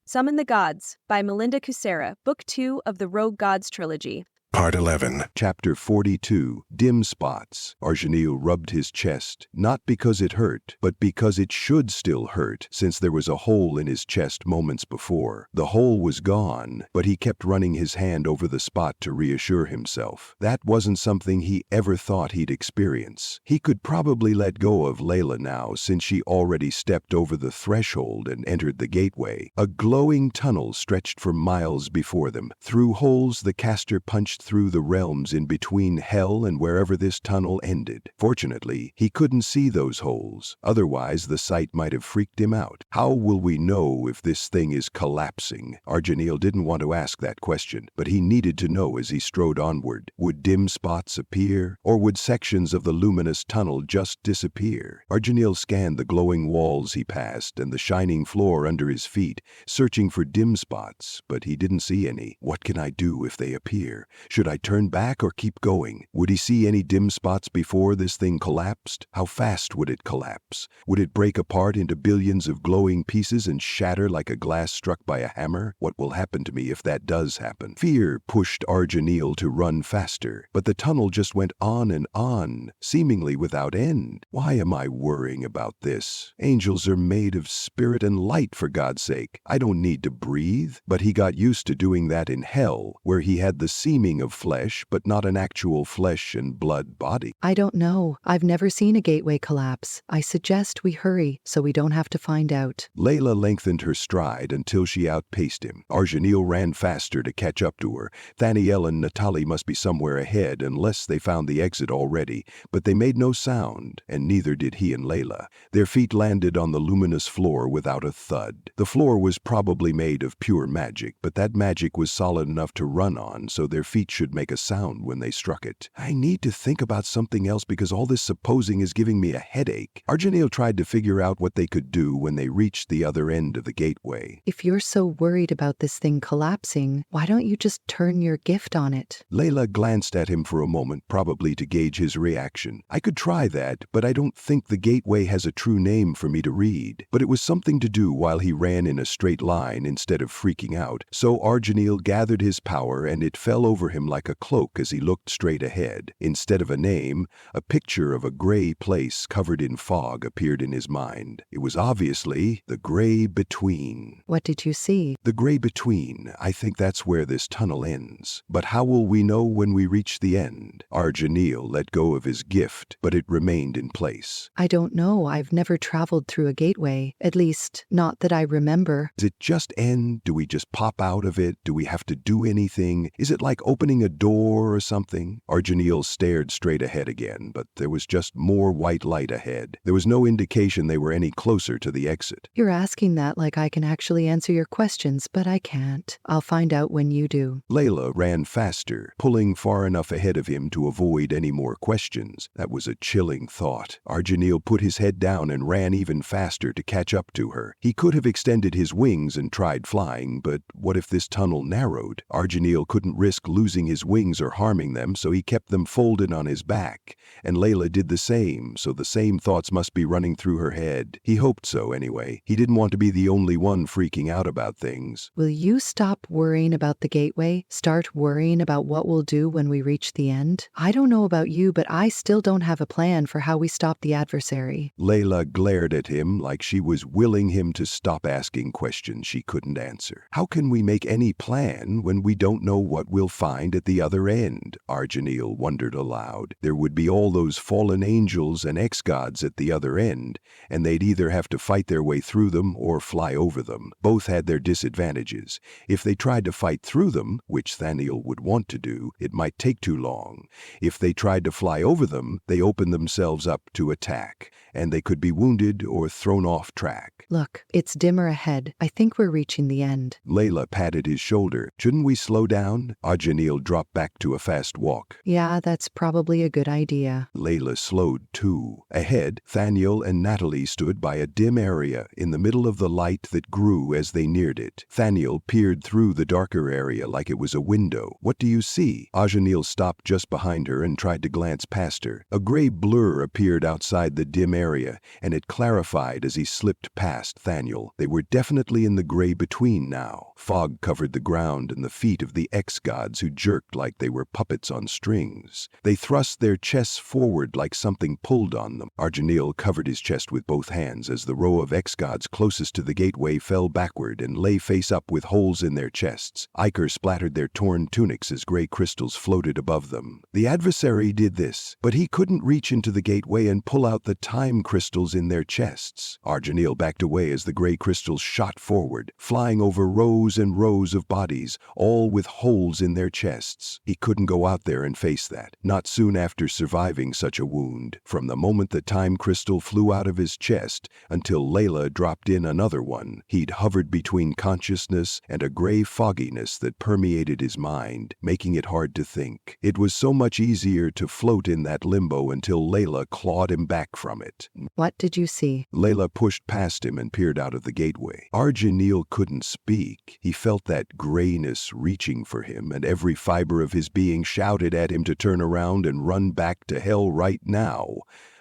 Summon the Gods by Melinda Kucsera, Book 2 of the Rogue Gods Trilogy. Part 11. Chapter 42. Dim Spots. Arginil rubbed his chest, not because it hurt, but because it should still hurt, since there was a hole in his chest moments before. The hole was gone, but he kept running his hand over the spot to reassure himself. That wasn't something he ever thought he'd experience. He could probably let go of Layla now, since she already stepped over the threshold and entered the gateway. A glowing tunnel stretched for miles before them. Through holes the caster punched through the realms in between hell and wherever this tunnel ended. Fortunately, he couldn't see those holes. Otherwise, the sight might have freaked him out. How will we know if this thing is collapsing? Arginil didn't want to ask that question, but he needed to know as he strode onward. Would dim spots appear, or would sections of the luminous tunnel just disappear? Arginil scanned the glowing walls he passed and the shining floor under his feet, searching for dim spots, but he didn't see any. What can I do if they appear? Should I turn back or keep going? Would he see any dim spots before this thing collapsed? How fast would it collapse? Would it break apart into billions of glowing pieces and shatter like a glass struck by a hammer? What will happen to me if that does happen? Fear pushed Arginil to run faster, but the tunnel just went on, seemingly without end. Why am I worrying about this? Angels are made of spirit and light, for God's sake. I don't need to breathe. But he got used to doing that in hell, where he had the seeming of flesh, but not an actual flesh and blood body. I don't know. I've never seen a gateway collapse. I suggest we hurry so we don't have to find out. Layla lengthened her stride until she outpaced him. Arginil ran faster to catch up to her. Thaniel and Natalie must be somewhere ahead unless they found the exit already, but they made no sound, and neither did he and Layla. Their feet landed on the luminous floor without a thud. The floor was probably made of pure magic, but that magic was solid enough to run on, so their feet should make a sound when they struck it. I need to think about something else because all this supposing is giving me a headache. Arginil tried to figure out what they could do when they reached the other end of the gateway. If you're so worried about this thing collapsing, why don't you just turn your gift on it? Layla glanced at him for a moment, probably to gauge his reaction. I could try that, but I don't think the gateway has a true name for me to read. But it was something to do while he ran in a straight line instead of freaking out, so Arginil gathered his power and it fell over him like a cloak as he looked straight ahead. Instead of a name, a picture of a gray place covered in fog appeared in his mind. It was obviously the Gray Between. What did you see? The Gray Between. I think that's where this tunnel ends. But how will we know when we reach the end? Arginil let go of his gift, but it remained in place. I don't know. I've never traveled through a gateway. At least, not that I remember. Does it just end? Do we just pop out of it? Do we have to do anything? Is it like opening a door or something? Arginil stared straight ahead again, but there was just more white light ahead. There was no indication they were any closer to the exit. You're asking that like I can actually answer your questions, but I can't. I'll find out when you do. Layla ran faster, pulling far enough ahead of him to avoid any more questions. That was a chilling thought. Arginil put his head down and ran even faster to catch up to her. He could have extended his wings and tried flying, but what if this tunnel narrowed? Arginil couldn't risk losing his wings or harming them, so he kept them folded on his back. And Layla did the same, so the same thoughts must be running through her head. He hoped so, anyway. He didn't want to be the only one freaking out about things. Will you stop worrying about the gateway? Start worrying about what we'll do when we reach the end? I don't know about you, but I still don't have a plan for how we stop the adversary. Layla glared at him like she was willing him to stop asking questions she couldn't answer. How can we make any plan when we don't know what we'll find at the other end? Arginil wondered aloud. There would be all those fallen angels and ex-gods at the other end, and they'd either have to fight their way through them or fly over them. Both had their disadvantages. If they tried to fight through them, which Thaniel would want to do, it might take too long. If they tried to fly over them, they opened themselves up to attack, and they could be wounded or thrown off track. Look, it's dimmer ahead. I think we're reaching the end. Layla patted his shoulder. Shouldn't we slow down? Arginil Arjaniel dropped back to a fast walk. Yeah, that's probably a good idea. Layla slowed too. Ahead, Thaniel and Natalie stood by a dim area in the middle of the light that grew as they neared it. Thaniel peered through the darker area like it was a window. "What do you see?" Arjaniel stopped just behind her and tried to glance past her. A gray blur appeared outside the dim area, and it clarified as he slipped past Thaniel. They were definitely in the gray between now. Fog covered the ground and the feet of the ex-gods who jerked like they were puppets on strings. They thrust their chests forward like something pulled on them. Arjaniel covered his chest with both hands as the row of ex-gods closest to the gateway fell backward and lay face up with holes in their chests. Ichor splattered their torn tunics as gray crystals floated above them. The adversary did this, but he couldn't reach into the gateway and pull out the time crystals in their chests. Arjaniel backed away as the gray crystals shot forward, flying over rows and rows of bodies, all with holes in their chests. He couldn't go out there and face that, not soon after surviving such a wound. From the moment the time crystal flew out of his chest until Layla dropped in another one, he'd hovered between consciousness and a gray fogginess that permeated his mind, making it hard to think. It was so much easier to float in that limbo until Layla clawed him back from it. What did you see? Layla pushed past him and peered out of the gateway. Arjaniel couldn't speak. He felt that grayness reaching for him, and every fiber of his being shouted at him to turn around and run back to hell right now.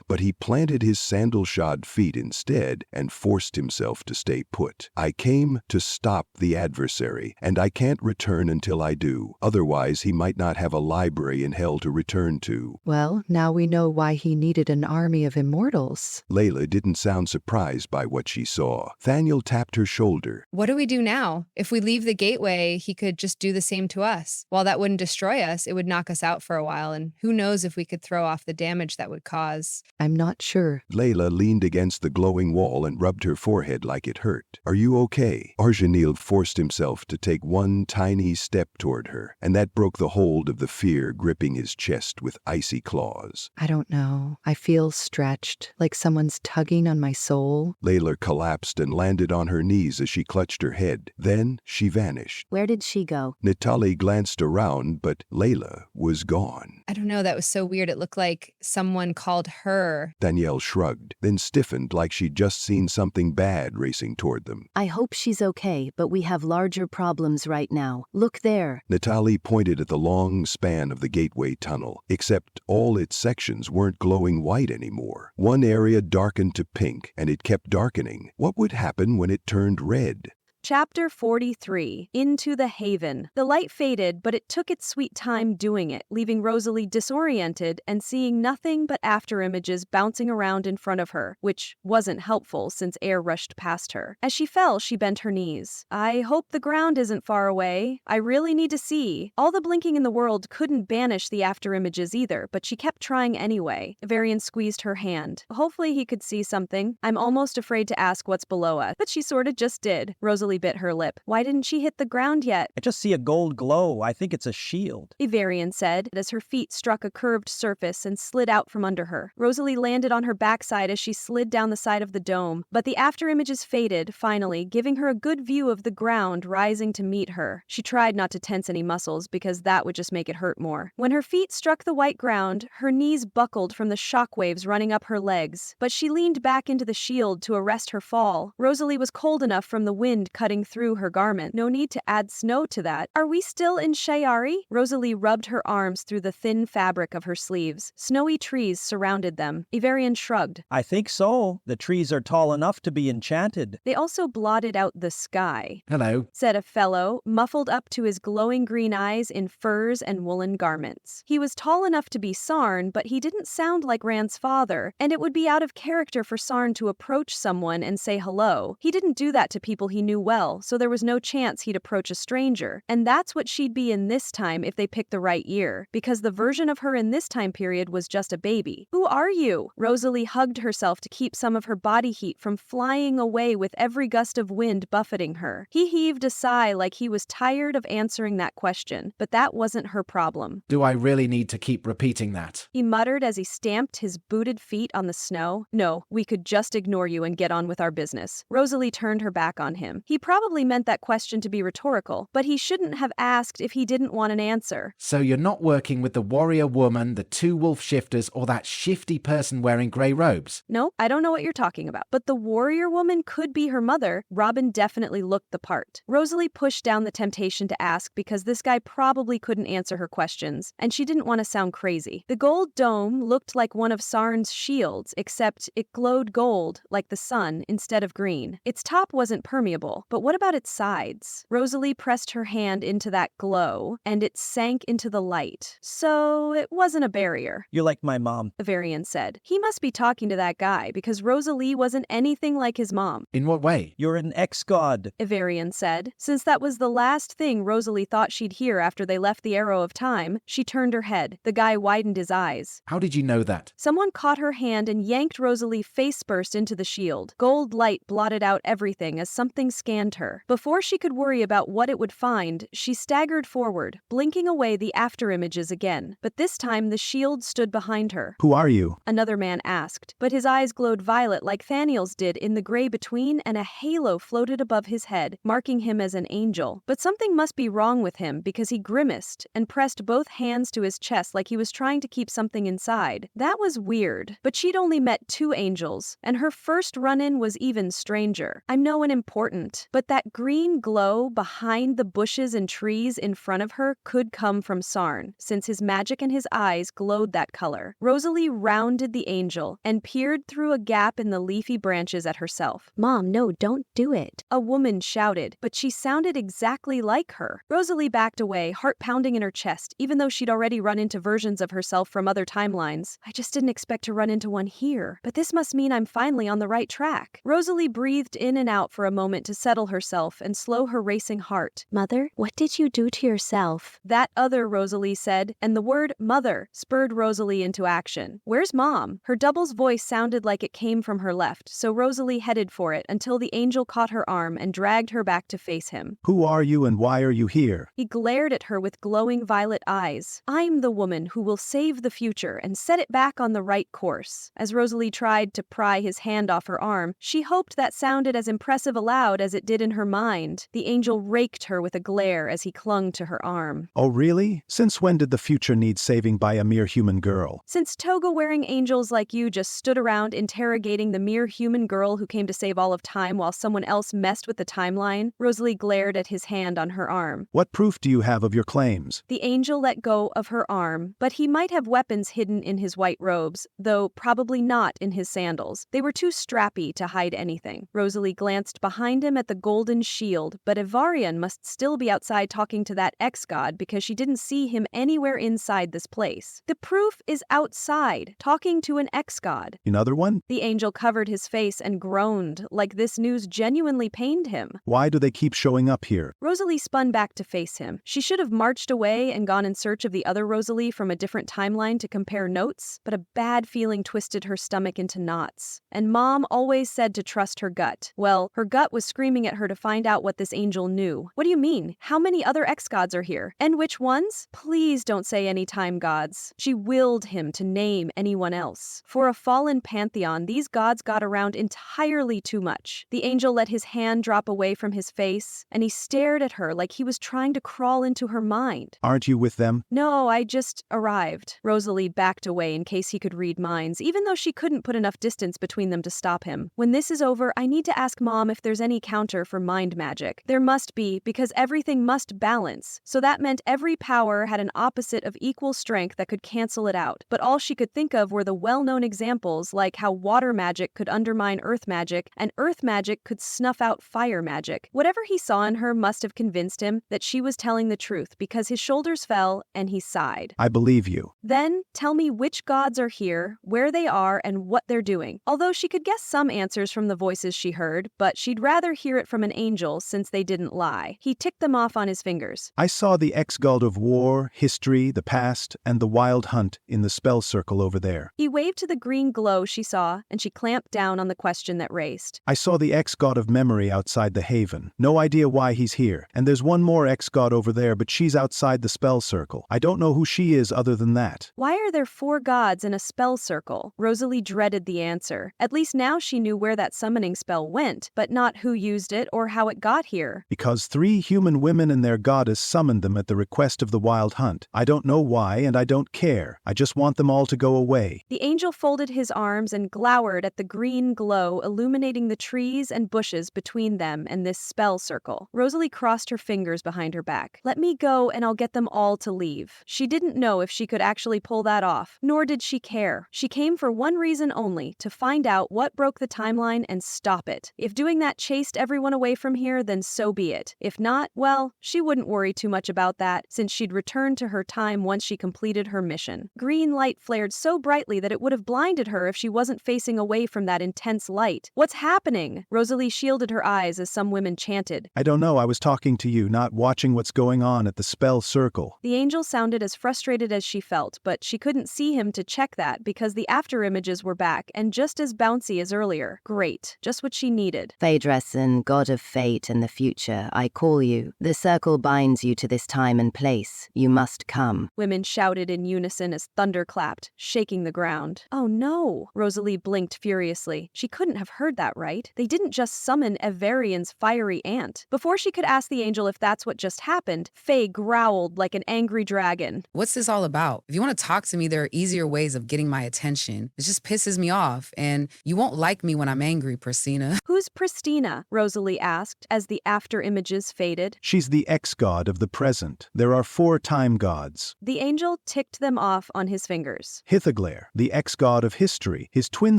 But he planted his sandal-shod feet instead and forced himself to stay put. "I came to stop the adversary, and I can't return until I do. Otherwise, he might not have a library in hell to return to." Well, now we know why he needed an army of immortals. Layla didn't sound surprised by what she saw. Thaniel tapped her shoulder. What do we do now? If we leave the gateway, he could just do the same to us. While that wouldn't destroy us, it would knock us out for a while, and who knows if we could throw off the damage that would cause. I'm not sure. Layla leaned against the glowing wall and rubbed her forehead like it hurt. "Are you okay?" Arjaniel forced himself to take one tiny step toward her, and that broke the hold of the fear gripping his chest with icy claws. I don't know. I feel stretched, like someone's tugging on my soul. Layla collapsed and landed on her knees as she clutched her head. Then she vanished. Where did she go? Natalie glanced around, but Layla was gone. I don't know, that was so weird. It looked like someone called her. Danielle shrugged, then stiffened like she'd just seen something bad racing toward them. I hope she's okay, but we have larger problems right now. Look there. Natalie pointed at the long span of the gateway tunnel, except all its sections weren't glowing white anymore. One area darkened to pink, and it kept darkening. What would happen when it turned red? Chapter 43, Into the Haven. The light faded, but it took its sweet time doing it, leaving Rosalie disoriented and seeing nothing but afterimages bouncing around in front of her, which wasn't helpful since air rushed past her. As she fell, she bent her knees. "I hope the ground isn't far away. I really need to see." All the blinking in the world couldn't banish the afterimages either, but she kept trying anyway. Varian squeezed her hand. Hopefully he could see something. "I'm almost afraid to ask what's below us," but she sorta just did. Rosalie bit her lip. "Why didn't she hit the ground yet?" I just see a gold glow. I think it's a shield. Ivarian said, as her feet struck a curved surface and slid out from under her. Rosalie landed on her backside as she slid down the side of the dome, but the afterimages faded, finally, giving her a good view of the ground rising to meet her. She tried not to tense any muscles because that would just make it hurt more. When her feet struck the white ground, her knees buckled from the shockwaves running up her legs, but she leaned back into the shield to arrest her fall. Rosalie was cold enough from the wind cutting through her garment. No need to add snow to that. "Are we still in Shayari?" Rosalie rubbed her arms through the thin fabric of her sleeves. Snowy trees surrounded them. Ivarian shrugged. I think so. The trees are tall enough to be enchanted. They also blotted out the sky. "Hello," said a fellow, muffled up to his glowing green eyes in furs and woolen garments. He was tall enough to be Sarn, but he didn't sound like Rand's father, and it would be out of character for Sarn to approach someone and say hello. He didn't do that to people he knew well, so there was no chance he'd approach a stranger. And that's what she'd be in this time if they picked the right year, because the version of her in this time period was just a baby. "Who are you?" Rosalie hugged herself to keep some of her body heat from flying away with every gust of wind buffeting her. He heaved a sigh like he was tired of answering that question, but that wasn't her problem. "Do I really need to keep repeating that?" He muttered as he stamped his booted feet on the snow. "No, we could just ignore you and get on with our business." Rosalie turned her back on him. He He probably meant that question to be rhetorical, but he shouldn't have asked if he didn't want an answer. So you're not working with the warrior woman, the two wolf shifters, or that shifty person wearing grey robes? No, I don't know what you're talking about. But the warrior woman could be her mother. Robin definitely looked the part. Rosalie pushed down the temptation to ask because this guy probably couldn't answer her questions, and she didn't want to sound crazy. The gold dome looked like one of Sarn's shields, except it glowed gold, like the sun, instead of green. Its top wasn't permeable, but what about its sides? Rosalie pressed her hand into that glow, and it sank into the light. So it wasn't a barrier. You're like my mom. Avarian said. He must be talking to that guy because Rosalie wasn't anything like his mom. In what way? You're an ex-god. Avarian said. Since that was the last thing Rosalie thought she'd hear after they left the Arrow of Time, she turned her head. The guy widened his eyes. How did you know that? Someone caught her hand and yanked Rosalie face first into the shield. Gold light blotted out everything as something scanned her. Before she could worry about what it would find, she staggered forward, blinking away the afterimages again. But this time the shield stood behind her. Who are you? Another man asked, but his eyes glowed violet like Thaniel's did in the gray between, and a halo floated above his head, marking him as an angel. But something must be wrong with him because he grimaced and pressed both hands to his chest like he was trying to keep something inside. That was weird, but she'd only met 2 angels, and her first run-in was even stranger. I'm no one important, but that green glow behind the bushes and trees in front of her could come from Sarn, since his magic and his eyes glowed that color. Rosalie rounded the angel and peered through a gap in the leafy branches at herself. Mom, no, don't do it. A woman shouted, but she sounded exactly like her. Rosalie backed away, heart pounding in her chest, even though she'd already run into versions of herself from other timelines. I just didn't expect to run into one here, but this must mean I'm finally on the right track. Rosalie breathed in and out for a moment to settle herself and slow her racing heart. Mother, what did you do to yourself? That other, Rosalie said, and the word mother spurred Rosalie into action. Where's Mom? Her double's voice sounded like it came from her left, so Rosalie headed for it until the angel caught her arm and dragged her back to face him. Who are you and why are you here? He glared at her with glowing violet eyes. I'm the woman who will save the future and set it back on the right course. As Rosalie tried to pry his hand off her arm, she hoped that sounded as impressive aloud as it did in her mind. The angel raked her with a glare as he clung to her arm. Oh really? Since when did the future need saving by a mere human girl? Since toga-wearing angels like you just stood around interrogating the mere human girl who came to save all of time while someone else messed with the timeline, Rosalie glared at his hand on her arm. What proof do you have of your claims? The angel let go of her arm, but he might have weapons hidden in his white robes, though probably not in his sandals. They were too strappy to hide anything. Rosalie glanced behind him at the golden shield, but Ivarian must still be outside talking to that ex-god because she didn't see him anywhere inside this place. The proof is outside, talking to an ex-god. Another one? The angel covered his face and groaned, like this news genuinely pained him. Why do they keep showing up here? Rosalie spun back to face him. She should have marched away and gone in search of the other Rosalie from a different timeline to compare notes, but a bad feeling twisted her stomach into knots. And Mom always said to trust her gut. Well, her gut was screaming at her to find out what this angel knew. What do you mean? How many other ex-gods are here? And which ones? Please don't say any time gods. She willed him to name anyone else. For a fallen pantheon, these gods got around entirely too much. The angel let his hand drop away from his face, and he stared at her like he was trying to crawl into her mind. Aren't you with them? No, I just arrived. Rosalie backed away in case he could read minds, even though she couldn't put enough distance between them to stop him. When this is over, I need to ask Mom if there's any counter for mind magic. There must be, because everything must balance. So that meant every power had an opposite of equal strength that could cancel it out. But all she could think of were the well-known examples like how water magic could undermine earth magic, and earth magic could snuff out fire magic. Whatever he saw in her must have convinced him that she was telling the truth because his shoulders fell and he sighed. I believe you. Then, tell me which gods are here, where they are, and what they're doing. Although she could guess some answers from the voices she heard, but she'd rather hear it from an angel since they didn't lie. He ticked them off on his fingers. I saw the ex-god of war, history, the past, and the wild hunt in the spell circle over there. He waved to the green glow she saw, and she clamped down on the question that raced. I saw the ex-god of memory outside the haven. No idea why he's here. And there's one more ex-god over there, but she's outside the spell circle. I don't know who she is other than that. Why are there 4 gods in a spell circle? Rosalie dreaded the answer. At least now she knew where that summoning spell went, but not who used used it or how it got here. Because 3 human women and their goddess summoned them at the request of the Wild Hunt. I don't know why and I don't care. I just want them all to go away. The angel folded his arms and glowered at the green glow illuminating the trees and bushes between them and this spell circle. Rosalie crossed her fingers behind her back. Let me go and I'll get them all to leave. She didn't know if she could actually pull that off, nor did she care. She came for one reason only, to find out what broke the timeline and stop it. If doing that chased everyone away from here, then so be it. If not, well, she wouldn't worry too much about that, since she'd return to her time once she completed her mission. Green light flared so brightly that it would have blinded her if she wasn't facing away from that intense light. What's happening? Rosalie shielded her eyes as some women chanted. I don't know, I was talking to you, not watching what's going on at the spell circle. The angel sounded as frustrated as she felt, but she couldn't see him to check that because the after images were back and just as bouncy as earlier. Great, just what she needed. Phaedrusson, god of fate and the future, I call you. The circle binds you to this time and place. You must come. Women shouted in unison as thunder clapped, shaking the ground. Oh no! Rosalie blinked furiously. She couldn't have heard that right. They didn't just summon Evarian's fiery ant. Before she could ask the angel if that's what just happened, Faye growled like an angry dragon. What's this all about? If you want to talk to me, there are easier ways of getting my attention. It just pisses me off, and you won't like me when I'm angry, Pristina. Who's Pristina? Rosalie asked as the after images faded. She's the ex-god of the present. There are 4 time gods. The angel ticked them off on his fingers. Hithaglair, the ex-god of history. His twin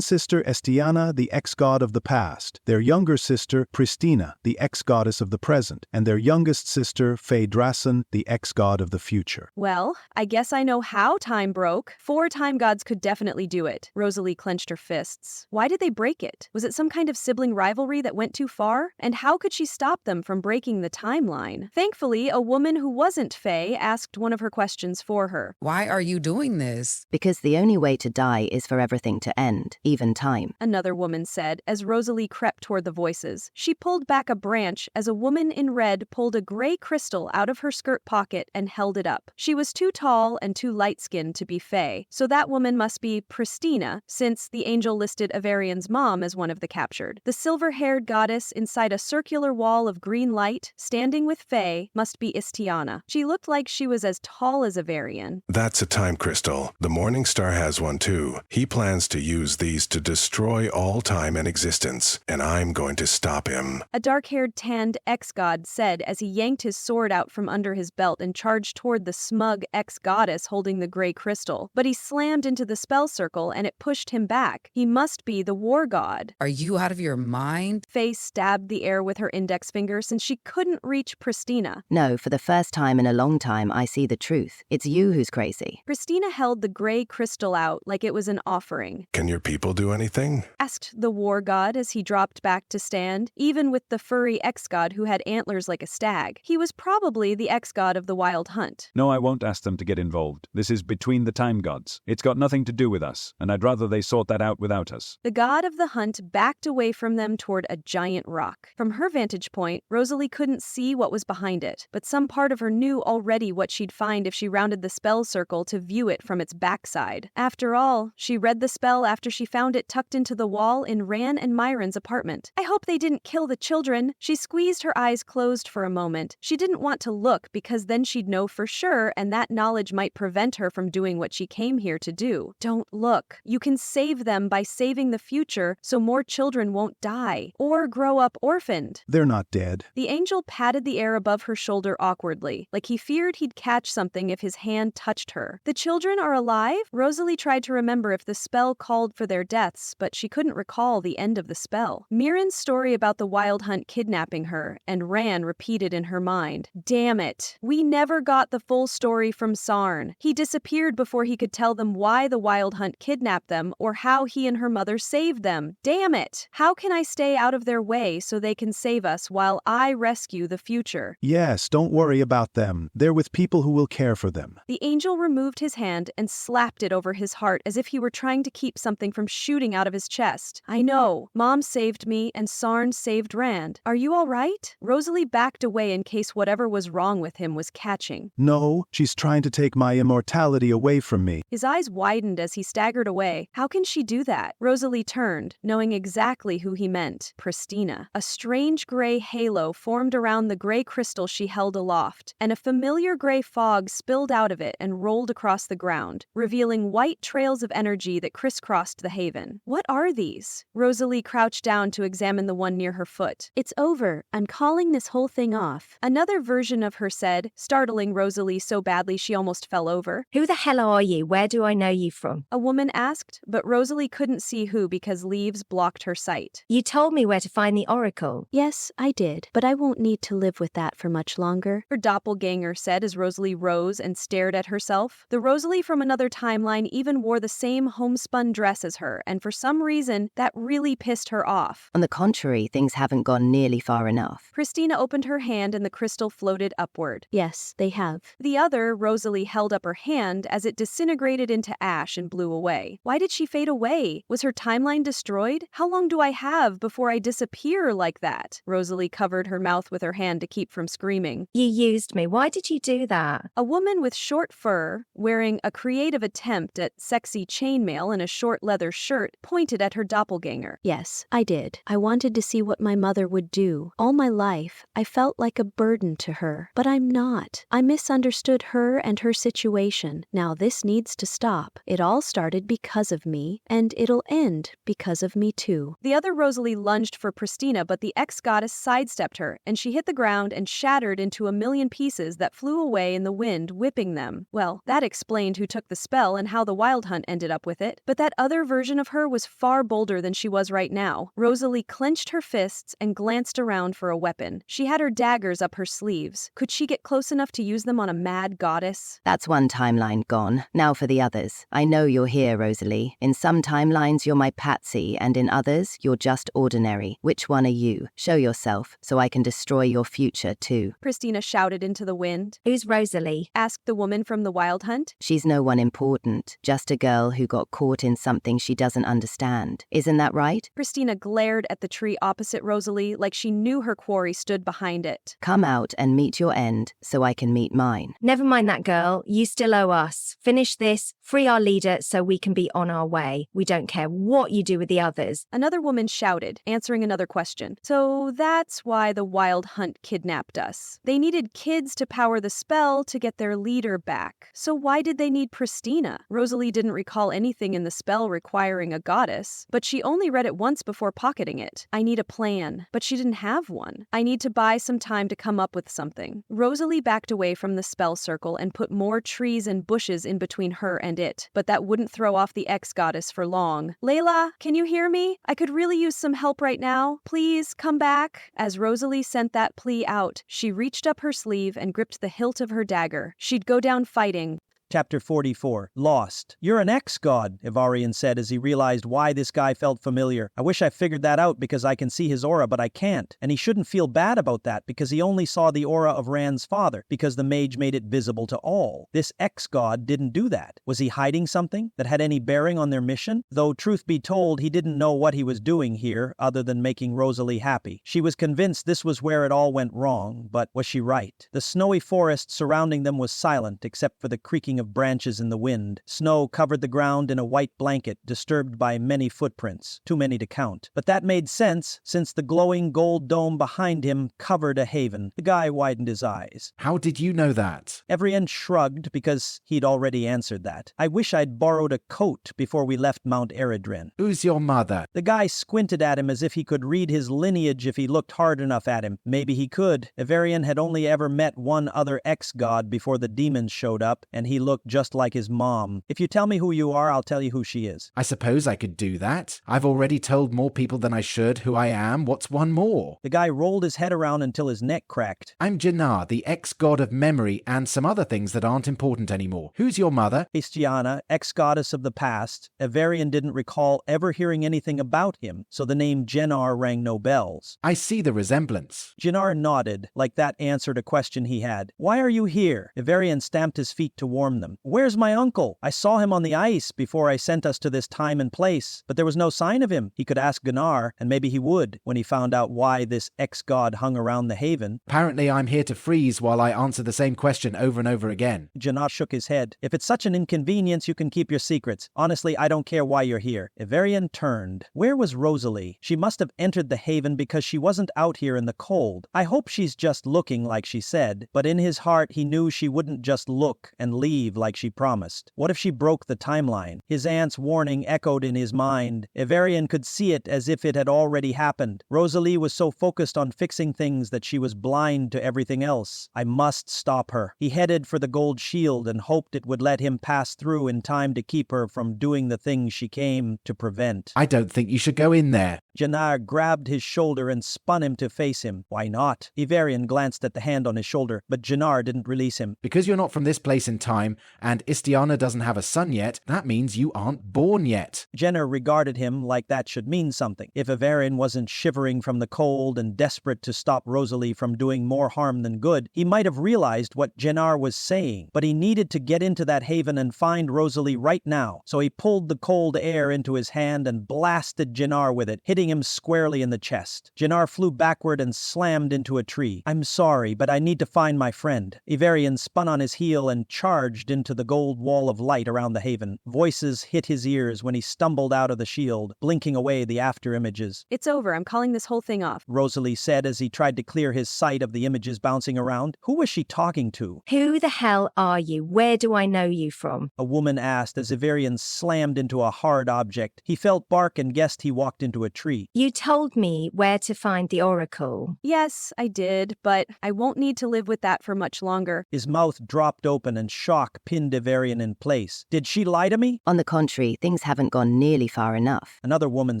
sister Estiana, the ex-god of the past. Their younger sister Pristina, the ex-goddess of the present. And their youngest sister Phaedrusson, the ex-god of the future. Well, I guess I know how time broke. 4 time gods could definitely do it. Rosalie clenched her fists. Why did they break it? Was it some kind of sibling rivalry that went too far? And how could she stop them from breaking the timeline? Thankfully, a woman who wasn't Faye asked one of her questions for her. Why are you doing this? Because the only way to die is for everything to end, even time. Another woman said as Rosalie crept toward the voices. She pulled back a branch as a woman in red pulled a gray crystal out of her skirt pocket and held it up. She was too tall and too light-skinned to be Faye, so that woman must be Pristina, since the angel listed Evarian's mom as one of the captured. The silver-haired goddess inside a circular wall of green light, standing with Faye, must be Istiana. She looked like she was as tall as Evarian. That's a time crystal. The Morning Star has one too. He plans to use these to destroy all time and existence, and I'm going to stop him. A dark-haired tanned ex-god said as he yanked his sword out from under his belt and charged toward the smug ex-goddess holding the gray crystal. But he slammed into the spell circle and it pushed him back. He must be the war god. Are you out of your mind? Faye stabbed the air with her index finger since she couldn't reach Pristina. No, for the first time in a long time, I see the truth. It's you who's crazy. Pristina held the gray crystal out like it was an offering. Can your people do anything? Asked the war god as he dropped back to stand, even with the furry ex-god who had antlers like a stag. He was probably the ex-god of the Wild Hunt. No, I won't ask them to get involved. This is between the time gods. It's got nothing to do with us, and I'd rather they sort that out without us. The god of the hunt backed away from them toward a giant rock. From her vantage point, Rosalie couldn't see what was behind it, but some part of her knew already what she'd find if she rounded the spell circle to view it from its backside. After all, she read the spell after she found it tucked into the wall in Ran and Myron's apartment. I hope they didn't kill the children. She squeezed her eyes closed for a moment. She didn't want to look because then she'd know for sure, and that knowledge might prevent her from doing what she came here to do. Don't look. You can save them by saving the future so more children won't die or grow up orphaned. They're not dead. The angel patted the air above her shoulder awkwardly, like he feared he'd catch something if his hand touched her. The children are alive? Rosalie tried to remember if the spell called for their deaths, but she couldn't recall the end of the spell. Mirren's story about the Wild Hunt kidnapping her, and Ran repeated in her mind. Damn it. We never got the full story from Sarn. He disappeared before he could tell them why the Wild Hunt kidnapped them or how he and her mother saved them. Damn it. How can I stay out of their way so they can save us while I rescue the future? Yes, don't worry about them. They're with people who will care for them. The angel removed his hand and slapped it over his heart as if he were trying to keep something from shooting out of his chest. I know. Mom saved me and Sarn saved Rand. Are you all right? Rosalie backed away in case whatever was wrong with him was catching. No, she's trying to take my immortality away from me. His eyes widened as he staggered away. How can she do that? Rosalie turned, knowing exactly who he meant. Pristina. A strange gray halo formed around the gray crystal she held aloft, and a familiar gray fog spilled out of it and rolled across the ground, revealing white trails of energy that crisscrossed the haven. What are these? Rosalie crouched down to examine the one near her foot. It's over. I'm calling this whole thing off. Another version of her said, startling Rosalie so badly she almost fell over. Who the hell are you? Where do I know you from? A woman asked, but Rosalie couldn't see who because leaves blocked her sight. You told me where to find the oracle. Yes, I did, but I won't need to live with that for much longer, her doppelganger said as Rosalie rose and stared at herself. The Rosalie from another timeline even wore the same homespun dress as her, and for some reason, that really pissed her off. On the contrary, things haven't gone nearly far enough. Christina opened her hand and the crystal floated upward. Yes, they have. The other, Rosalie, held up her hand as it disintegrated into ash and blew away. Why did she fade away? Was her timeline destroyed? How long do I have before I disappear like that? Rosalie covered her mouth with her hand to keep from screaming. You used me. Why did you do that? A woman with short fur, wearing a creative attempt at sexy chainmail and a short leather shirt, pointed at her doppelganger. Yes, I did. I wanted to see what my mother would do. All my life, I felt like a burden to her. But I'm not. I misunderstood her and her situation. Now this needs to stop. It all started because of me, and it'll end because of me too. The other Rosalie lunged for Pristina, but the ex-goddess sidestepped her, and she hit the ground and shattered into a million pieces that flew away in the wind, whipping them. Well, that explained who took the spell and how the Wild Hunt ended up with it. But that other version of her was far bolder than she was right now. Rosalie clenched her fists and glanced around for a weapon. She had her daggers up her sleeves. Could she get close enough to use them on a mad goddess? That's one timeline gone. Now for the others. I know you're here, Rosalie. In some timelines, you're my patsy, and in others, you're just ordinary. Which one are you? Show yourself, so I can destroy your future, too. Pristina shouted into the wind. Who's Rosalie? Asked the woman from the Wild Hunt. She's no one important. Just a girl who got caught in something she doesn't understand. Isn't that right? Pristina glared at the tree opposite Rosalie like she knew her quarry stood behind it. Come out and meet your end, so I can meet mine. Never mind that, girl. You still owe us. Finish this, free our leader so we can be on our way. We don't care what you do with the others. Another woman shouted, answering another question. So that's why the Wild Hunt kidnapped us. They needed kids to power the spell to get their leader back. So why did they need Pristina? Rosalie didn't recall anything in the spell requiring a goddess, but she only read it once before pocketing it. I need a plan, but she didn't have one. I need to buy some time to come up with something. Rosalie backed away from the spell circle and put more trees and bushes in between her and it, but that wouldn't throw off the ex-goddess for long. Layla, can you hear me? I could really use some help right now. Please, come back. As Rosalie sent that plea out, she reached up her sleeve and gripped the hilt of her dagger. She'd go down fighting. Chapter 44. Lost. You're an ex-god, Ivarian said as he realized why this guy felt familiar. I wish I figured that out because I can see his aura, but I can't. And he shouldn't feel bad about that because he only saw the aura of Rand's father because the mage made it visible to all. This ex-god didn't do that. Was he hiding something that had any bearing on their mission? Though truth be told, he didn't know what he was doing here other than making Rosalie happy. She was convinced this was where it all went wrong, but was she right? The snowy forest surrounding them was silent except for the creaking of branches in the wind. Snow covered the ground in a white blanket, disturbed by many footprints, too many to count. But that made sense, since the glowing gold dome behind him covered a haven. The guy widened his eyes. How did you know that? Evrian shrugged because he'd already answered that. I wish I'd borrowed a coat before we left Mount Eredrin. Who's your mother? The guy squinted at him as if he could read his lineage if he looked hard enough at him. Maybe he could. Evrian had only ever met one other ex-god before the demons showed up, and he looked just like his mom. If you tell me who you are, I'll tell you who she is. I suppose I could do that. I've already told more people than I should who I am. What's one more? The guy rolled his head around until his neck cracked. I'm Jannar, the ex-god of memory and some other things that aren't important anymore. Who's your mother? Istiana, ex-goddess of the past. Evarian didn't recall ever hearing anything about him, so the name Jannar rang no bells. I see the resemblance. Jannar nodded, like that answered a question he had. Why are you here? Evarian stamped his feet to warm harm them. Where's my uncle? I saw him on the ice before I sent us to this time and place, but there was no sign of him. He could ask Gunnar, and maybe he would, when he found out why this ex-god hung around the haven. Apparently I'm here to freeze while I answer the same question over and over again. Gunnar shook his head. If it's such an inconvenience, you can keep your secrets. Honestly, I don't care why you're here. Ivarian turned. Where was Rosalie? She must have entered the haven because she wasn't out here in the cold. I hope she's just looking like she said, but in his heart he knew she wouldn't just look and leave like she promised. What if she broke the timeline? His aunt's warning echoed in his mind. Ivarian could see it as if it had already happened. Rosalie was so focused on fixing things that she was blind to everything else. I must stop her. He headed for the gold shield and hoped it would let him pass through in time to keep her from doing the things she came to prevent. I don't think you should go in there. Jannar grabbed his shoulder and spun him to face him. Why not? Ivarian glanced at the hand on his shoulder, but Jannar didn't release him. Because you're not from this place in time, and Istiana doesn't have a son yet, that means you aren't born yet. Jenner regarded him like that should mean something. If Ivarian wasn't shivering from the cold and desperate to stop Rosalie from doing more harm than good, he might have realized what Jannar was saying. But he needed to get into that haven and find Rosalie right now, so he pulled the cold air into his hand and blasted Jannar with it, hitting him squarely in the chest. Jannar flew backward and slammed into a tree. I'm sorry, but I need to find my friend. Ivarian spun on his heel and charged into the gold wall of light around the haven. Voices hit his ears when he stumbled out of the shield, blinking away the after images. It's over. I'm calling this whole thing off, Rosalie said as he tried to clear his sight of the images bouncing around. Who was she talking to? Who the hell are you? Where do I know you from? A woman asked as Ivarian slammed into a hard object. He felt bark and guessed he walked into a tree. You told me where to find the oracle. Yes, I did, but I won't need to live with that for much longer. His mouth dropped open and shock pinned Ivarian in place. Did she lie to me? On the contrary, things haven't gone nearly far enough. Another woman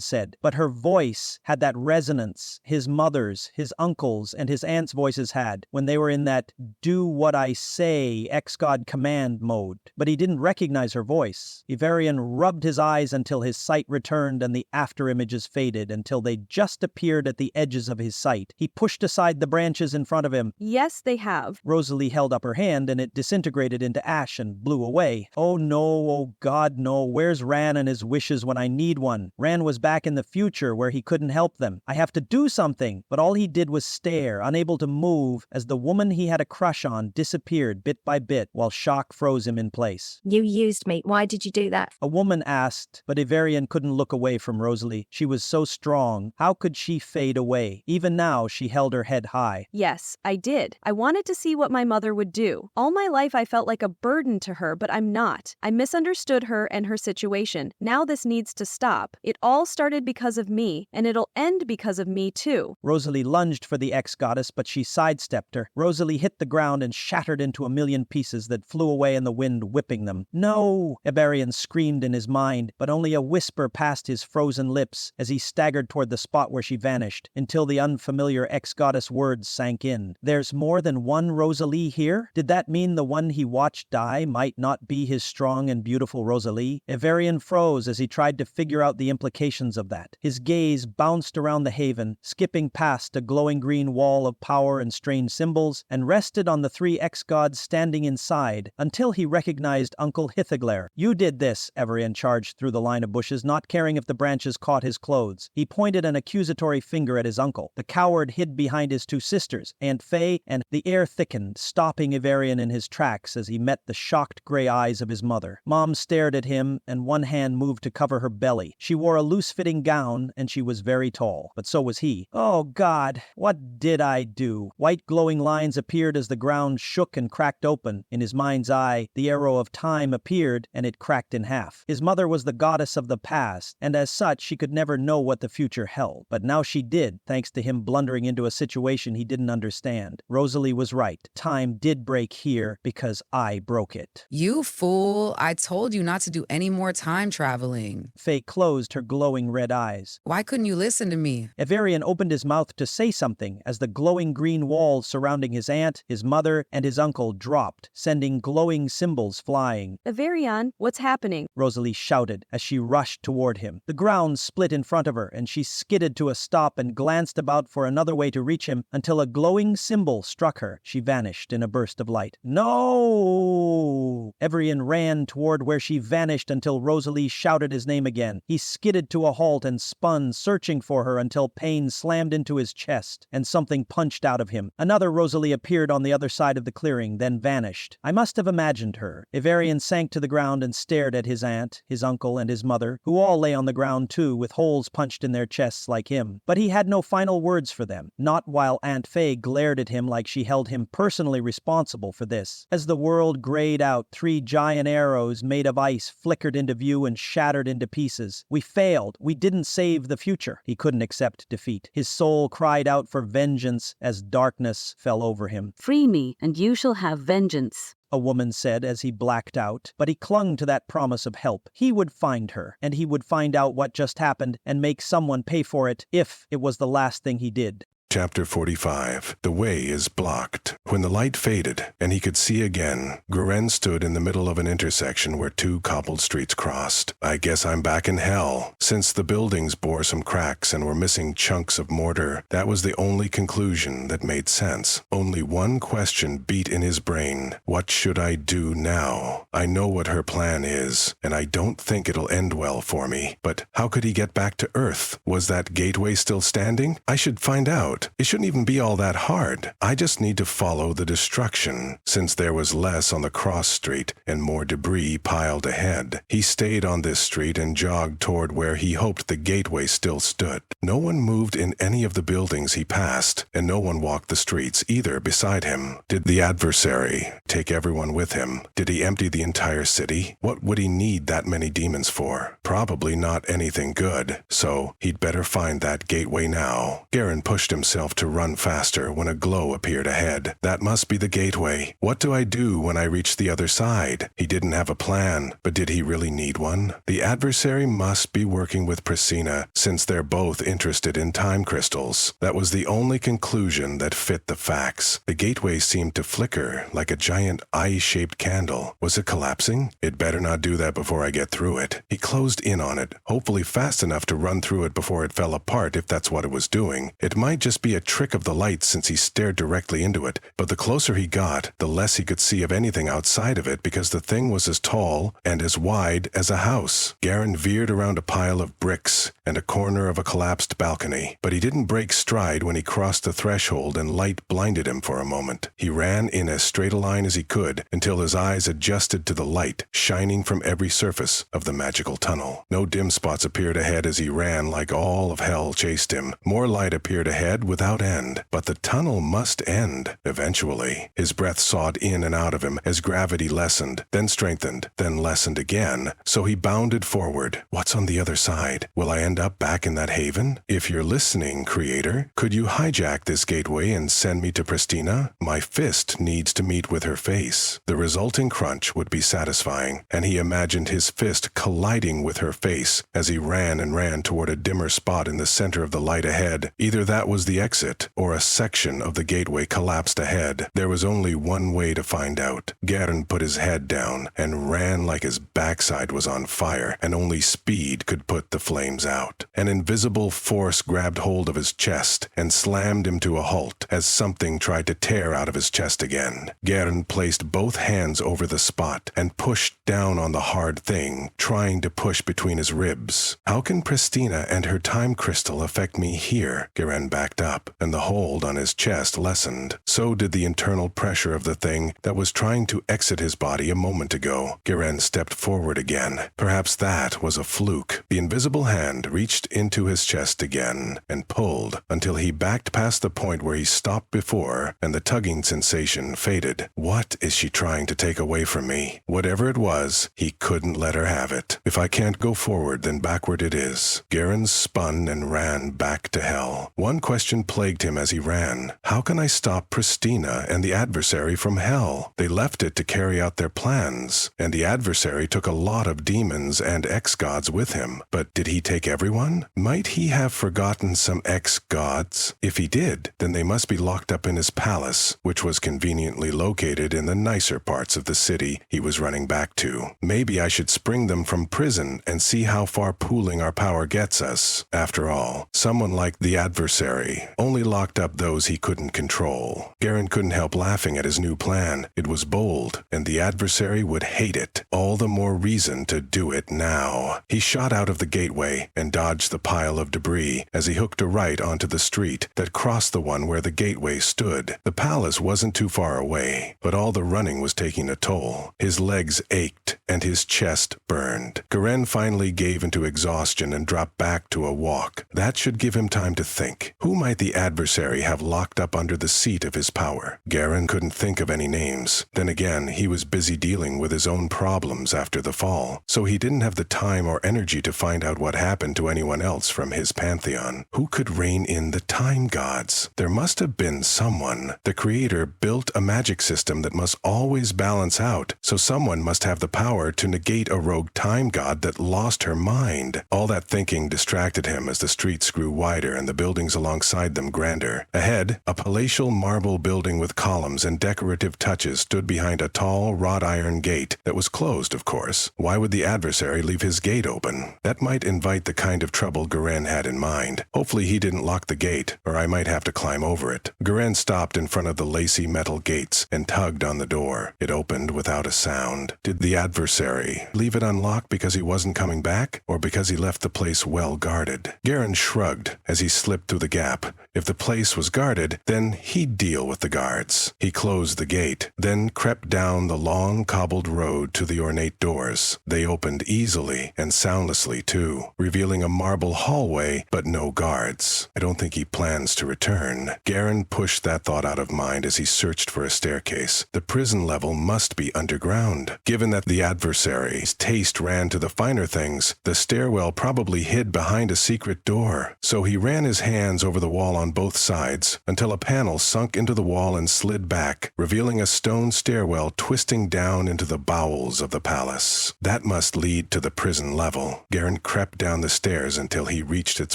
said, but her voice had that resonance his mother's, his uncle's, and his aunt's voices had when they were in that do what I say ex-god command mode. But he didn't recognize her voice. Ivarian rubbed his eyes until his sight returned and the after images faded until they just appeared at the edges of his sight. He pushed aside the branches in front of him. Yes, they have. Rosalie held up her hand and it disintegrated into ash and blew away. Oh no, oh God no, where's Ran and his wishes when I need one? Ran was back in the future where he couldn't help them. I have to do something. But all he did was stare, unable to move, as the woman he had a crush on disappeared bit by bit while shock froze him in place. You used me. Why did you do that? A woman asked, but Ivarian couldn't look away from Rosalie. She was so strong. How could she fade away? Even now, she held her head high. Yes, I did. I wanted to see what my mother would do. All my life I felt like a burden to her, but I'm not. I misunderstood her and her situation. Now this needs to stop. It all started because of me, and it'll end because of me too. Rosalie lunged for the ex-goddess, but she sidestepped her. Rosalie hit the ground and shattered into a million pieces that flew away in the wind, whipping them. No! Ivarian screamed in his mind, but only a whisper passed his frozen lips as he staggered toward the spot where she vanished, until the unfamiliar ex-goddess words sank in. There's more than one Rosalie here? Did that mean the one he watched die might not be his strong and beautiful Rosalie? Ivarian froze as he tried to figure out the implications of that. His gaze bounced around the haven, skipping past a glowing green wall of power and strange symbols, and rested on the three ex-gods standing inside, until he recognized Uncle Hithagler. You did this, Ivarian charged through the line of bushes, not caring if the branches caught his clothes. He pointed an accusatory finger at his uncle. The coward hid behind his two sisters, Aunt Faye, and the air thickened, stopping Ivarian in his tracks as he met the shocked gray eyes of his mother. Mom stared at him, and one hand moved to cover her belly. She wore a loose-fitting gown, and she was very tall, but so was he. Oh, God, what did I do? White glowing lines appeared as the ground shook and cracked open. In his mind's eye, the arrow of time appeared, and it cracked in half. His mother was the goddess of the past, and as such, she could never know what the future held. But now she did, thanks to him blundering into a situation he didn't understand. Rosalie was right. Time did break here because I broke it. You fool. I told you not to do any more time traveling. Faye closed her glowing red eyes. Why couldn't you listen to me? Ivarian opened his mouth to say something as the glowing green walls surrounding his aunt, his mother, and his uncle dropped, sending glowing symbols flying. Ivarian, what's happening? Rosalie shouted as she rushed toward him. The ground split in front of her. and she skidded to a stop and glanced about for another way to reach him until a glowing symbol struck her. She vanished in a burst of light. No! Evarian ran toward where she vanished until Rosalie shouted his name again. He skidded to a halt and spun, searching for her until pain slammed into his chest and something punched out of him. Another Rosalie appeared on the other side of the clearing, then vanished. I must have imagined her. Evarian sank to the ground and stared at his aunt, his uncle, and his mother, who all lay on the ground too, with holes punched in their chests like him. But he had no final words for them, not while Aunt Faye glared at him like she held him personally responsible for this. As the world grayed out, 3 giant arrows made of ice flickered into view and shattered into pieces. We failed. We didn't save the future. He couldn't accept defeat. His soul cried out for vengeance as darkness fell over him. "Free me, and you shall have vengeance," a woman said as he blacked out, but he clung to that promise of help. He would find her, and he would find out what just happened and make someone pay for it if it was the last thing he did. Chapter 45. The way is blocked. When the light faded and he could see again, Guren stood in the middle of an intersection where 2 cobbled streets crossed. I guess I'm back in hell. Since the buildings bore some cracks and were missing chunks of mortar, that was the only conclusion that made sense. Only one question beat in his brain. What should I do now? I know what her plan is, and I don't think it'll end well for me. But how could he get back to Earth? Was that gateway still standing? I should find out. It shouldn't even be all that hard. I just need to follow the destruction. Since there was less on the cross street and more debris piled ahead, he stayed on this street and jogged toward where he hoped the gateway still stood. No one moved in any of the buildings he passed, and no one walked the streets either beside him. Did the adversary take everyone with him? Did he empty the entire city? What would he need that many demons for? Probably not anything good, so he'd better find that gateway now. Garen pushed himself to run faster when a glow appeared ahead. That must be the gateway. What do I do when I reach the other side? He didn't have a plan, but did he really need one? The adversary must be working with Priscina, since they're both interested in time crystals. That was the only conclusion that fit the facts. The gateway seemed to flicker like a giant eye-shaped candle. Was it collapsing? It better not do that before I get through it. He closed in on it, hopefully fast enough to run through it before it fell apart if that's what it was doing. It might just be a trick of the light since he stared directly into it, but the closer he got, the less he could see of anything outside of it because the thing was as tall and as wide as a house. Garen veered around a pile of bricks and a corner of a collapsed balcony, but he didn't break stride when he crossed the threshold and light blinded him for a moment. He ran in as straight a line as he could until his eyes adjusted to the light shining from every surface of the magical tunnel. No dim spots appeared ahead as he ran like all of hell chased him. More light appeared ahead without end, but the tunnel must end eventually. His breath sawed in and out of him as gravity lessened, then strengthened, then lessened again, so he bounded forward. What's on the other side? Will I end up back in that haven? If you're listening, Creator, could you hijack this gateway and send me to Priscina? My fist needs to meet with her face. The resulting crunch would be satisfying, and he imagined his fist colliding with her face as he ran and ran toward a dimmer spot in the center of the light ahead. Either that was the exit, or a section of the gateway collapsed ahead. There was only one way to find out. Garen put his head down and ran like his backside was on fire, and only speed could put the flames out. An invisible force grabbed hold of his chest and slammed him to a halt as something tried to tear out of his chest again. Garen placed both hands over the spot and pushed down on the hard thing, trying to push between his ribs. How can Priscina and her time crystal affect me here? Garen backed up, and the hold on his chest lessened. So did the internal pressure of the thing that was trying to exit his body a moment ago. Garen stepped forward again. Perhaps that was a fluke. The invisible hand reached into his chest again and pulled until he backed past the point where he stopped before, and the tugging sensation faded. What is she trying to take away from me? Whatever it was, he couldn't let her have it. If I can't go forward, then backward it is. Garen spun and ran back to hell. One question question plagued him as he ran. How can I stop Pristina and the adversary from hell? They left it to carry out their plans, and the adversary took a lot of demons and ex-gods with him. But did he take everyone? Might he have forgotten some ex-gods? If he did, then they must be locked up in his palace, which was conveniently located in the nicer parts of the city he was running back to. Maybe I should spring them from prison and see how far pooling our power gets us. After all, someone like the adversary only locked up those he couldn't control. Garen couldn't help laughing at his new plan. It was bold, and the adversary would hate it. All the more reason to do it now. He shot out of the gateway and dodged the pile of debris as he hooked a right onto the street that crossed the one where the gateway stood. The palace wasn't too far away, but all the running was taking a toll. His legs ached and his chest burned. Garen finally gave into exhaustion and dropped back to a walk. That should give him time to think. Who might the adversary have locked up under the seat of his power? Garen couldn't think of any names. Then again, he was busy dealing with his own problems after the fall, so he didn't have the time or energy to find out what happened to anyone else from his pantheon. Who could rein in the time gods? There must have been someone. The creator built a magic system that must always balance out, so someone must have the power to negate a rogue time god that lost her mind. All that thinking distracted him as the streets grew wider and the buildings alongside them grander. Ahead, a palatial marble building with columns and decorative touches stood behind a tall wrought iron gate that was closed, of course. Why would the adversary leave his gate open? That might invite the kind of trouble Garen had in mind. Hopefully he didn't lock the gate, or I might have to climb over it. Garen stopped in front of the lacy metal gates and tugged on the door. It opened without a sound. Did the adversary leave it unlocked because he wasn't coming back, or because he left the place well guarded? Garen shrugged as he slipped through the gap. If the place was guarded, then he'd deal with the guards. He closed the gate, then crept down the long cobbled road to the ornate doors. They opened easily and soundlessly too, revealing a marble hallway but no guards. I don't think he plans to return. Garen pushed that thought out of mind as he searched for a staircase. The prison level must be underground. Given that the adversary's taste ran to the finer things, the stairwell probably hid behind a secret door. So he ran his hands over the wall on both sides until a panel sunk into the wall and slid back, revealing a stone stairwell twisting down into the bowels of the palace. That must lead to the prison level. Garen crept down the stairs until he reached its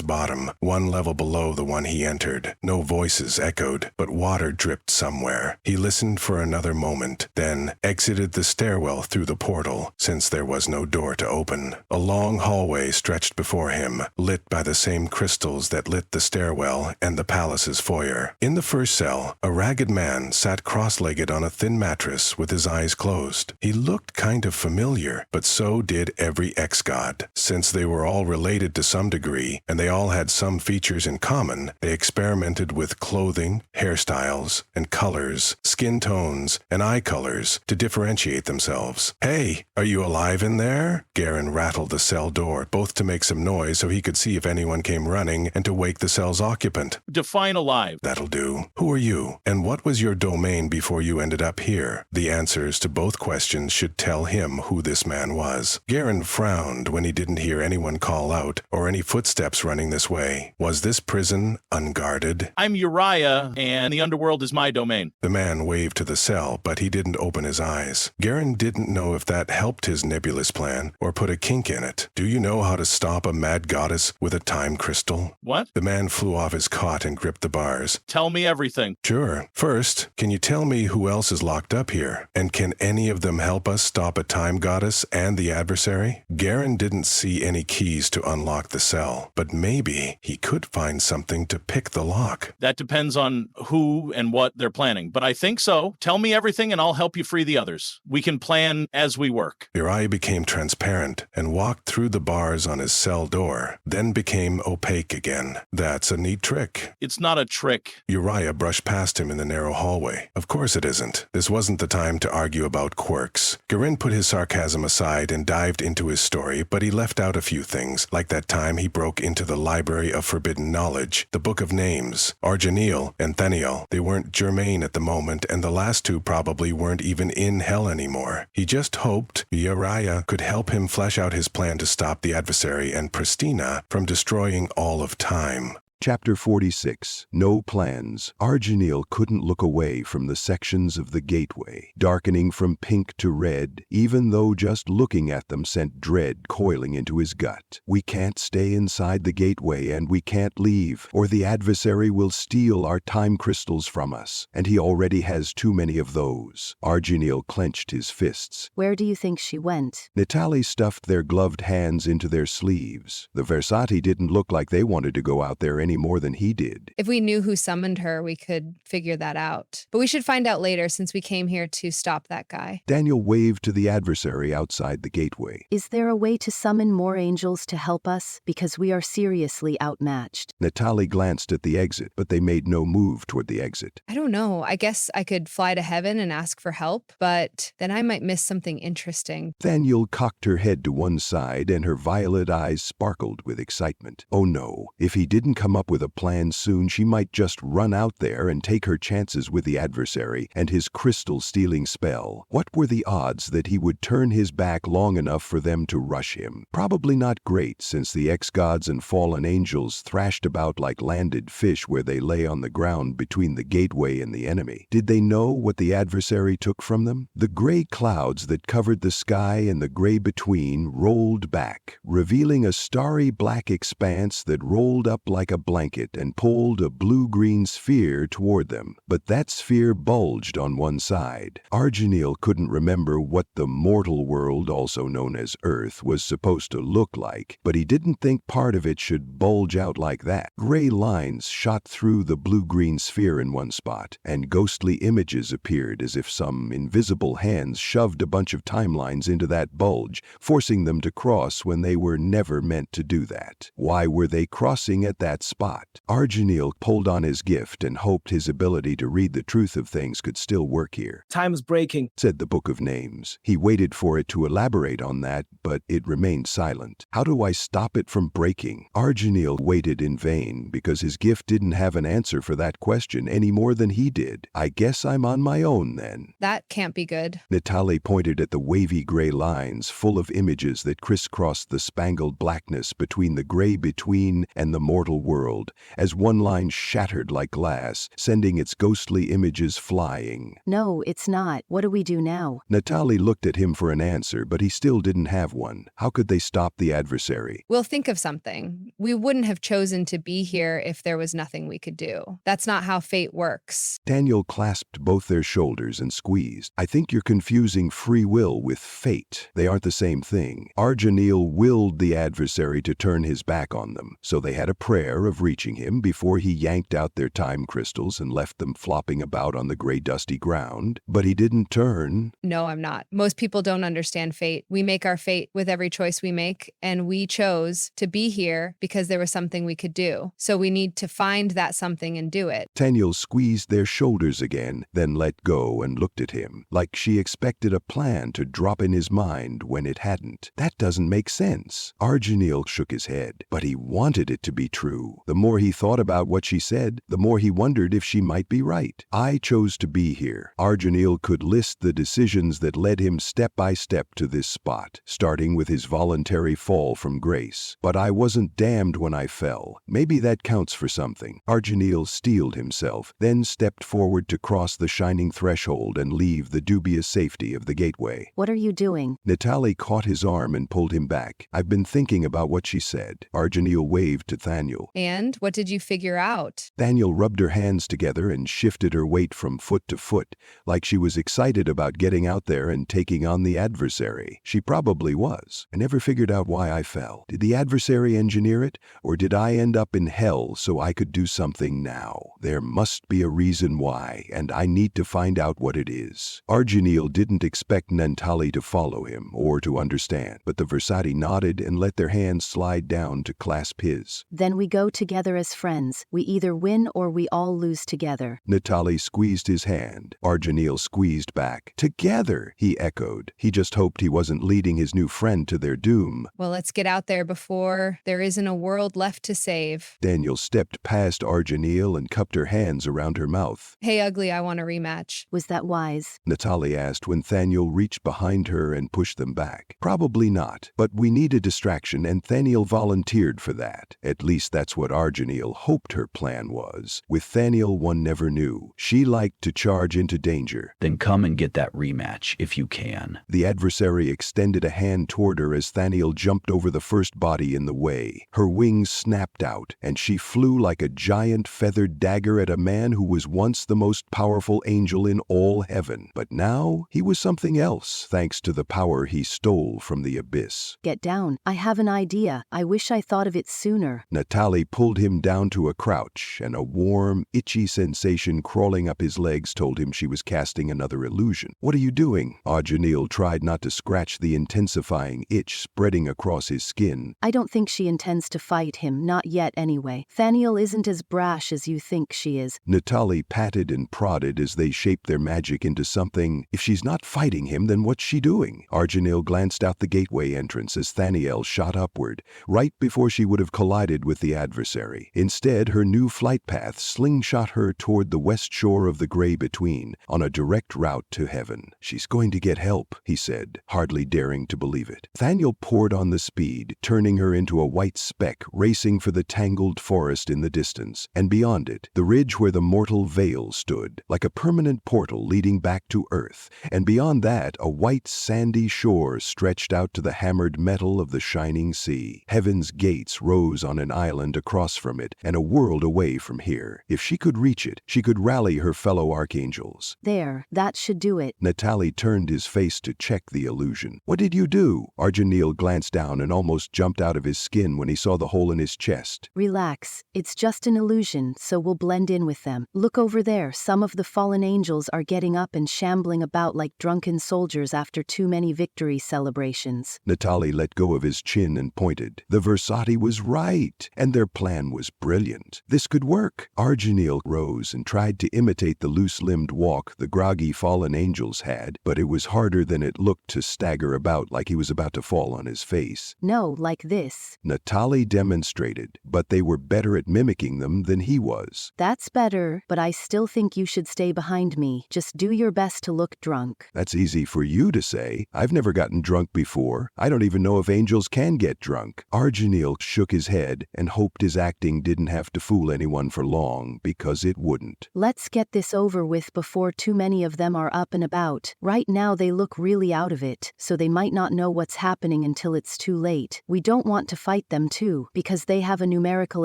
bottom, one level below the one he entered. No voices echoed, but water dripped somewhere. He listened for another moment, then exited the stairwell through the portal, since there was no door to open. A long hallway stretched before him, lit by the same crystals that lit the stairwell and the palace's foyer. In the first cell, a ragged man sat cross-legged on a thin mattress with his eyes closed. He looked kind of familiar, but so did every ex-god. Since they were all related to some degree, and they all had some features in common, they experimented with clothing, hairstyles, and colors, skin tones, and eye colors to differentiate themselves. "Hey, are you alive in there?" Garen rattled the cell door, both to make some noise so he could see if anyone came running and to wake the cell's occupant. Define alive. That'll do. Who are you? And what was your domain before you ended up here? The answers to both questions should tell him who this man was. Garen frowned when he didn't hear anyone call out or any footsteps running this way. Was this prison unguarded? I'm Uriah, and the underworld is my domain. The man waved to the cell, but he didn't open his eyes. Garen didn't know if that helped his nebulous plan or put a kink in it. Do you know how to stop a mad goddess with a time crystal? What? The man flew off his cot and gripped the bars. Tell me everything. Sure. First, can you tell me who else is locked up here? And can any of them help us stop a time goddess and the adversary? Garen didn't see any keys to unlock the cell, but maybe he could find something to pick the lock. That depends on who and what they're planning, but I think so. Tell me everything and I'll help you free the others. We can plan as we work. Uriah became transparent and walked through the bars on his cell door, then became opaque again. That's a neat trick. It's not a trick. Uriah brushed past him in the narrow hallway. Of course it isn't. This wasn't the time to argue about quirks. Garen put his sarcasm aside and dived into his story, but he left out a few things, like that time he broke into the Library of Forbidden Knowledge, the Book of Names, Argeniel and Theniel. They weren't germane at the moment, and the last two probably weren't even in hell anymore. He just hoped Uriah could help him flesh out his plan to stop the adversary and Pristina from destroying all of time. Chapter 46. No Plans. Arginil couldn't look away from the sections of the gateway, darkening from pink to red, even though just looking at them sent dread coiling into his gut. We can't stay inside the gateway and we can't leave, or the adversary will steal our time crystals from us, and he already has too many of those. Arginil clenched his fists. Where do you think she went? Natalie stuffed their gloved hands into their sleeves. The Versati didn't look like they wanted to go out there any more than he did. If we knew who summoned her, we could figure that out. But we should find out later since we came here to stop that guy. Daniel waved to the adversary outside the gateway. Is there a way to summon more angels to help us? Because we are seriously outmatched. Natalie glanced at the exit, but they made no move toward the exit. I don't know. I guess I could fly to heaven and ask for help, but then I might miss something interesting. Daniel cocked her head to one side and her violet eyes sparkled with excitement. Oh no, if he didn't come up with a plan soon, she might just run out there and take her chances with the adversary and his crystal-stealing spell. What were the odds that he would turn his back long enough for them to rush him? Probably not great, since the ex-gods and fallen angels thrashed about like landed fish where they lay on the ground between the gateway and the enemy. Did they know what the adversary took from them? The gray clouds that covered the sky and the gray between rolled back, revealing a starry black expanse that rolled up like a blanket and pulled a blue-green sphere toward them. But that sphere bulged on one side. Arginil couldn't remember what the mortal world, also known as Earth, was supposed to look like, but he didn't think part of it should bulge out like that. Gray lines shot through the blue-green sphere in one spot, and ghostly images appeared as if some invisible hands shoved a bunch of timelines into that bulge, forcing them to cross when they were never meant to do that. Why were they crossing at that spot? Arginil pulled on his gift and hoped his ability to read the truth of things could still work here. Time's breaking, said the Book of Names. He waited for it to elaborate on that, but it remained silent. How do I stop it from breaking? Arginil waited in vain because his gift didn't have an answer for that question any more than he did. I guess I'm on my own then. That can't be good. Natalie pointed at the wavy gray lines full of images that crisscrossed the spangled blackness between the gray between and the mortal world, as one line shattered like glass, sending its ghostly images flying. No, it's not. What do we do now? Natalie looked at him for an answer, but he still didn't have one. How could they stop the adversary? We'll think of something. We wouldn't have chosen to be here if there was nothing we could do. That's not how fate works. Daniel clasped both their shoulders and squeezed. I think you're confusing free will with fate. They aren't the same thing. Arginil willed the adversary to turn his back on them, so they had a prayer of reaching him before he yanked out their time crystals and left them flopping about on the gray dusty ground. But he didn't turn. No, I'm not. Most people don't understand fate. We make our fate with every choice we make, and we chose to be here because there was something we could do. So we need to find that something and do it. Daniel squeezed their shoulders again, then let go and looked at him, like she expected a plan to drop in his mind when it hadn't. That doesn't make sense. Arginil shook his head, but he wanted it to be true. The more he thought about what she said, the more he wondered if she might be right. I chose to be here. Arginil could list the decisions that led him step by step to this spot, starting with his voluntary fall from grace. But I wasn't damned when I fell. Maybe that counts for something. Arginil steeled himself, then stepped forward to cross the shining threshold and leave the dubious safety of the gateway. What are you doing? Natalie caught his arm and pulled him back. I've been thinking about what she said. Arginil waved to Thaniel. And what did you figure out? Thaniel rubbed her hands together and shifted her weight from foot to foot, like she was excited about getting out there and taking on the adversary. She probably was. I never figured out why I fell. Did the adversary engineer it, or did I end up in hell so I could do something now? There must be a reason why, and I need to find out what it is. Arginil didn't expect Nantali to follow him or to understand, but the Versati nodded and let their hands slide down to clasp his. Then we go together as friends. We either win or we all lose together. Natalie squeezed his hand. Arginil squeezed back. Together, he echoed. He just hoped he wasn't leading his new friend to their doom. Well, let's get out there before there isn't a world left to save. Daniel stepped past Arginil and cupped her hands around her mouth. Hey, Ugly, I want a rematch. Was that wise? Natalie asked when Thaniel reached behind her and pushed them back. Probably not, but we need a distraction and Thaniel volunteered for that. At least that's what Arginil hoped her plan was. With Thaniel, one never knew. She liked to charge into danger. Then come and get that rematch, if you can. The adversary extended a hand toward her as Thaniel jumped over the first body in the way. Her wings snapped out, and she flew like a giant feathered dagger at a man who was once the most powerful angel in all heaven. But now he was something else, thanks to the power he stole from the abyss. Get down. I have an idea. I wish I thought of it sooner. Natalie pulled him down to a crouch, and a warm, itchy sensation crawling up his legs told him she was casting another illusion. What are you doing? Arginil tried not to scratch the intensifying itch spreading across his skin. I don't think she intends to fight him, not yet anyway. Thaniel isn't as brash as you think she is. Natalie patted and prodded as they shaped their magic into something. If she's not fighting him, then what's she doing? Arginil glanced out the gateway entrance as Thaniel shot upward, right before she would have collided with the adversary. Instead, her new flight path slingshot her toward the west shore of the Gray Between, on a direct route to heaven. She's going to get help, he said, hardly daring to believe it. Thaniel poured on the speed, turning her into a white speck racing for the tangled forest in the distance, and beyond it, the ridge where the mortal veil stood, like a permanent portal leading back to Earth, and beyond that, a white sandy shore stretched out to the hammered metal of the shining sea. Heaven's gates rose on an island across from it, and a world away from here. If she could reach it, she could rally her fellow archangels. There, that should do it. Natalie turned his face to check the illusion. What did you do? Arginil glanced down and almost jumped out of his skin when he saw the hole in his chest. Relax. It's just an illusion, so we'll blend in with them. Look over there. Some of the fallen angels are getting up and shambling about like drunken soldiers after too many victory celebrations. Natalie let go of his chin and pointed. The Versati was right, and their plan was brilliant. This could work. Arginil rose and tried to imitate the loose-limbed walk the groggy fallen angels had, but it was harder than it looked to stagger about like he was about to fall on his face. No, like this. Natalie demonstrated, but they were better at mimicking them than he was. That's better, but I still think you should stay behind me. Just do your best to look drunk. That's easy for you to say. I've never gotten drunk before. I don't even know if angels can get drunk. Arginil shook his head and hoped his acting didn't have to fool anyone for long, because it wouldn't. Let's get this over with before too many of them are up and about. Right now they look really out of it, so they might not know what's happening until it's too late. We don't want to fight them too, because they have a numerical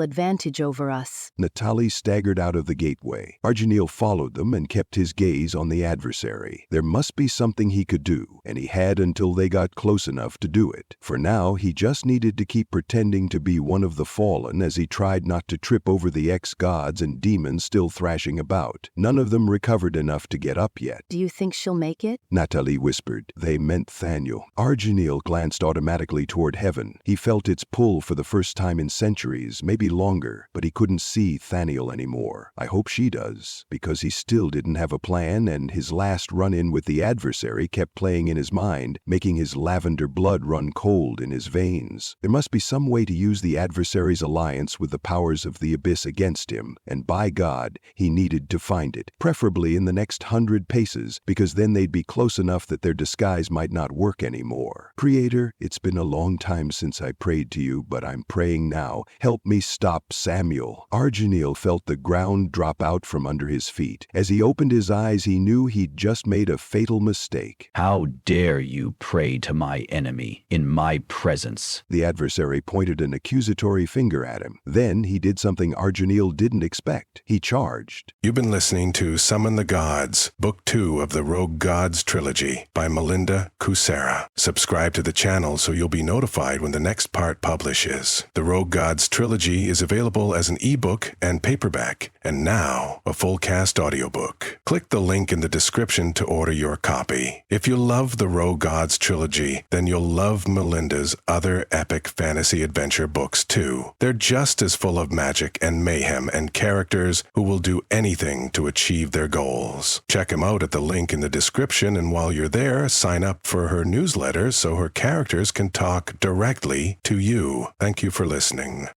advantage over us. Natalie staggered out of the gateway. Arginil followed them and kept his gaze on the adversary. There must be something he could do, and he had until they got close enough to do it. For now, he just needed to keep pretending to be one of the fallen as he tried not to trip over the ex-gods and demons still thrashing about. None of them recovered enough to get up yet. Do you think she'll make it? Natalie whispered. They meant Thaniel. Arginil glanced automatically toward heaven. He felt its pull for the first time in centuries, maybe longer, but he couldn't see Thaniel anymore. I hope she does, because he still didn't have a plan, and his last run-in with the adversary kept playing in his mind, making his lavender blood run cold in his veins. There must be some way to use the adversary's alliance with the powers of the abyss against him, and by God, he needed to find it, preferably in the next 100 paces, because then they'd be close enough that their disguise might not work anymore. Creator, it's been a long time since I prayed to you, but I'm praying now. Help me stop Samuel. Arginil felt the ground drop out from under his feet. As he opened his eyes, he knew he'd just made a fatal mistake. How dare you pray to my enemy in my presence? The adversary pointed an accusatory finger at him. Then he did something Arginil didn't expect. He charged. You've been listening to Summon the Gods, Book 2 of the Rogue Gods Trilogy by Melinda Kucsera. Subscribe to the channel so you'll be notified when the next part publishes. The Rogue Gods Trilogy is available as an ebook and paperback, and now a full cast audiobook. Click the link in the description to order your copy. If you love the Rogue Gods Trilogy, then you'll love Melinda's other epic fantasy adventure books too. They're just as full of magic and mayhem and characters who will do anything to achieve their goals. Check them out at the link in the description, and while you're there, sign up for her newsletter so her characters can talk directly to you. Thank you for listening.